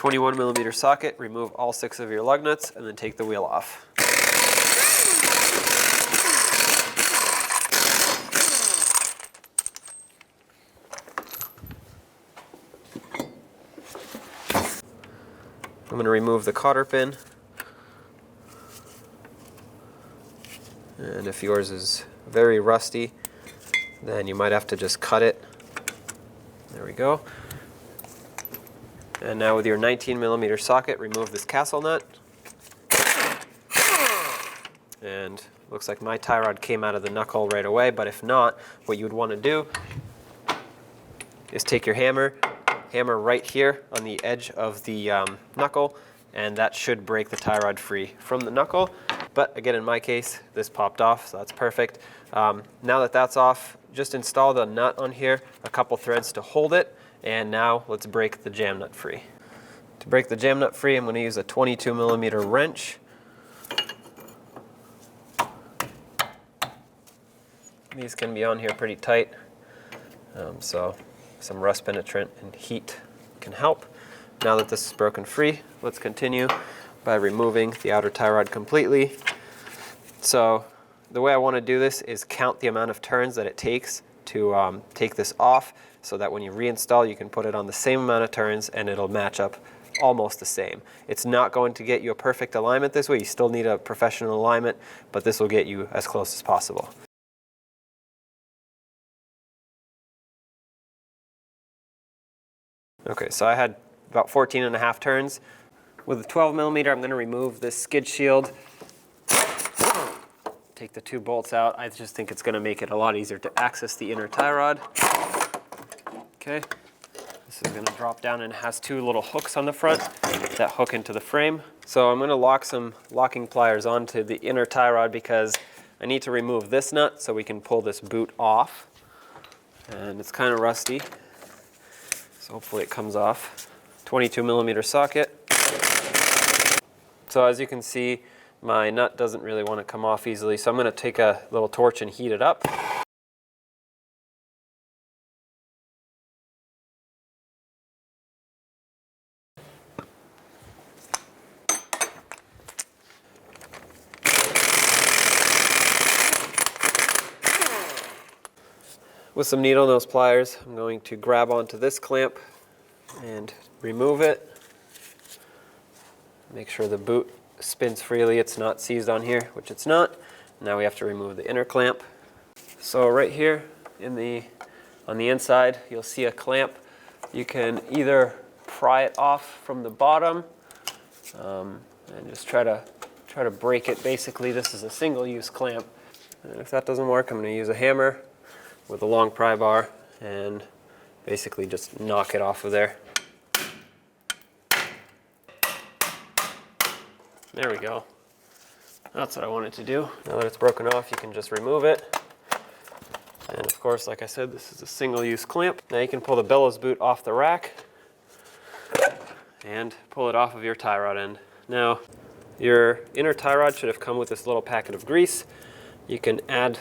21mm socket, remove all 6 of your lug nuts, and then take the wheel off. I'm going to remove the cotter pin, and if yours is very rusty, then you might have to just cut it. There we go. And now with your 19mm socket, remove this castle nut. And looks like my tie rod came out of the knuckle right away, but if not, what you would want to do is take your hammer right here on the edge of the knuckle, and that should break the tie rod free from the knuckle. But again, in my case, this popped off, so that's perfect. Now that that's off, just install the nut on here, a couple threads to hold it, and now let's break the jam nut free. To break the jam nut free, I'm going to use a 22mm wrench. These can be on here pretty tight, so some rust penetrant and heat can help. Now that this is broken free, let's continue by removing the outer tie rod completely. So the way I want to do this is count the amount of turns that it takes to take this off, so that when you reinstall, you can put it on the same amount of turns and it'll match up almost the same. It's not going to get you a perfect alignment this way. You still need a professional alignment, but this will get you as close as possible. Okay, so I had about 14.5 turns. With a 12mm, I'm going to remove this skid shield. Take the 2 bolts out. I just think it's going to make it a lot easier to access the inner tie rod. Okay, this is going to drop down and it has 2 little hooks on the front that hook into the frame. So I'm going to lock some locking pliers onto the inner tie rod because I need to remove this nut so we can pull this boot off. And it's kind of rusty, so hopefully it comes off. 22mm socket. So as you can see, my nut doesn't really want to come off easily, so I'm going to take a little torch and heat it up. With some needle nose pliers, I'm going to grab onto this clamp and remove it. Make sure the boot spins freely, it's not seized on here, which it's not. Now we have to remove the inner clamp. So right here on the inside, you'll see a clamp. You can either pry it off from the bottom and just try to break it. Basically, this is a single-use clamp. And if that doesn't work, I'm going to use a hammer with a long pry bar and basically just knock it off of there. There we go. That's what I wanted to do. Now that it's broken off, you can just remove it. And of course, like I said, this is a single-use clamp. Now you can pull the bellows boot off the rack and pull it off of your tie rod end. Now, your inner tie rod should have come with this little packet of grease. You can add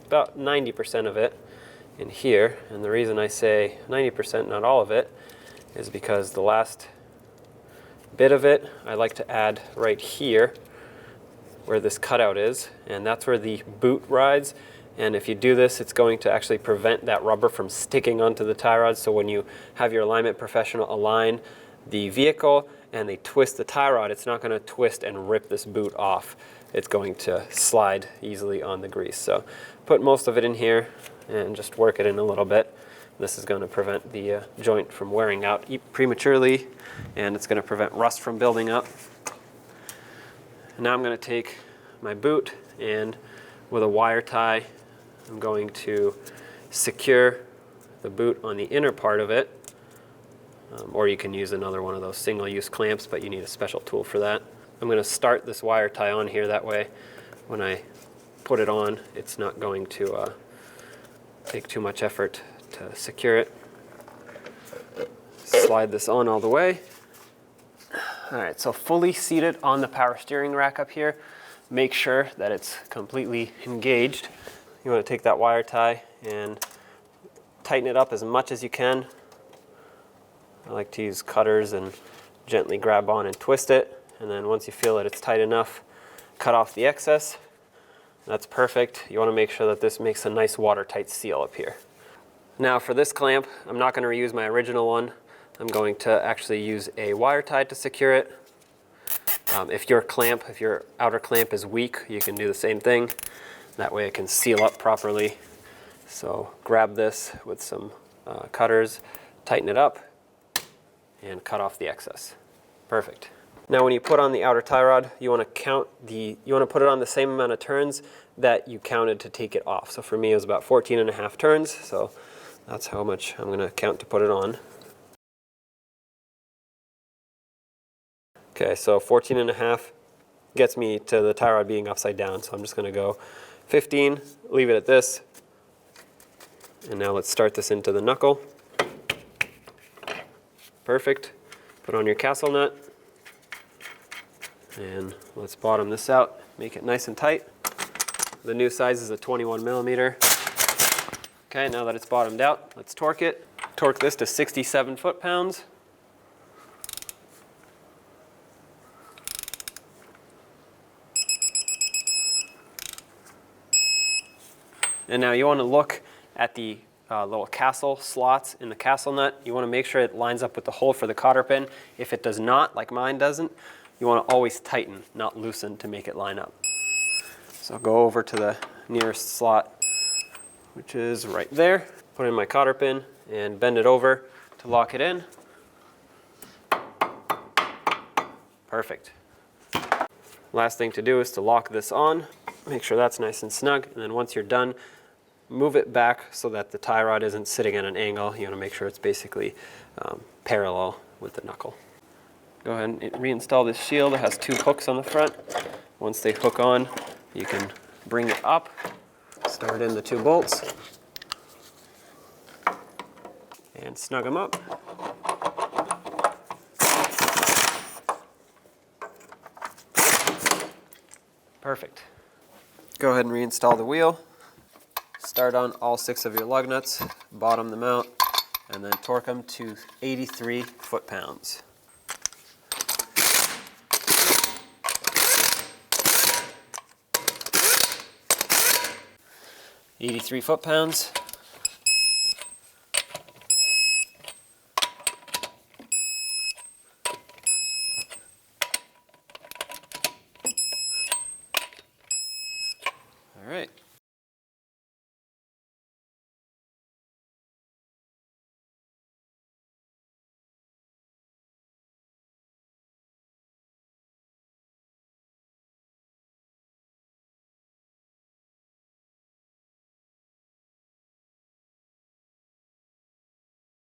about 90% of it in here, and the reason I say 90%, not all of it, is because the last bit of it I like to add right here where this cutout is, and that's where the boot rides. And if you do this, it's going to actually prevent that rubber from sticking onto the tie rod. So when you have your alignment professional align the vehicle and they twist the tie rod, it's not going to twist and rip this boot off. It's going to slide easily on the grease. So put most of it in here and just work it in a little bit. This is going to prevent the joint from wearing out prematurely, and it's going to prevent rust from building up. Now I'm going to take my boot, and with a wire tie, I'm going to secure the boot on the inner part of it, or you can use another one of those single-use clamps, but you need a special tool for that. I'm going to start this wire tie on here, that way when I put it on, it's not going to take too much effort to secure it. Slide this on all the way. Alright, so fully seated on the power steering rack up here. Make sure that it's completely engaged. You want to take that wire tie and tighten it up as much as you can. I like to use cutters and gently grab on and twist it, and then once you feel that it's tight enough, cut off the excess. That's perfect. You want to make sure that this makes a nice watertight seal up here. Now for this clamp, I'm not going to reuse my original one. I'm going to actually use a wire tie to secure it. If your outer clamp is weak, you can do the same thing. That way it can seal up properly. So grab this with some cutters, tighten it up, and cut off the excess. Perfect. Now when you put on the outer tie rod, you want to put it on the same amount of turns that you counted to take it off. So for me it was about 14.5 turns, so that's how much I'm going to count to put it on. Okay, so 14.5 gets me to the tie rod being upside down, so I'm just going to go 15, leave it at this, and now let's start this into the knuckle. Perfect. Put on your castle nut, and let's bottom this out, make it nice and tight. The new size is a 21 millimeter. Okay, now that it's bottomed out, let's torque it. Torque this to 67 foot-pounds. And now you want to look at the little castle slots in the castle nut. You want to make sure it lines up with the hole for the cotter pin. If it does not, like mine doesn't, you want to always tighten, not loosen, to make it line up. So I'll go over to the nearest slot, which is right there. Put in my cotter pin and bend it over to lock it in. Perfect. Last thing to do is to lock this on. Make sure that's nice and snug, and then once you're done, move it back so that the tie rod isn't sitting at an angle. You want to make sure it's basically parallel with the knuckle. Go ahead and reinstall this shield. It has 2 hooks on the front. Once they hook on, you can bring it up, start in the 2 bolts, and snug them up. Perfect. Go ahead and reinstall the wheel. Start on all 6 of your lug nuts, bottom them out, and then torque them to 83 foot-pounds. .83 foot-pounds. All right.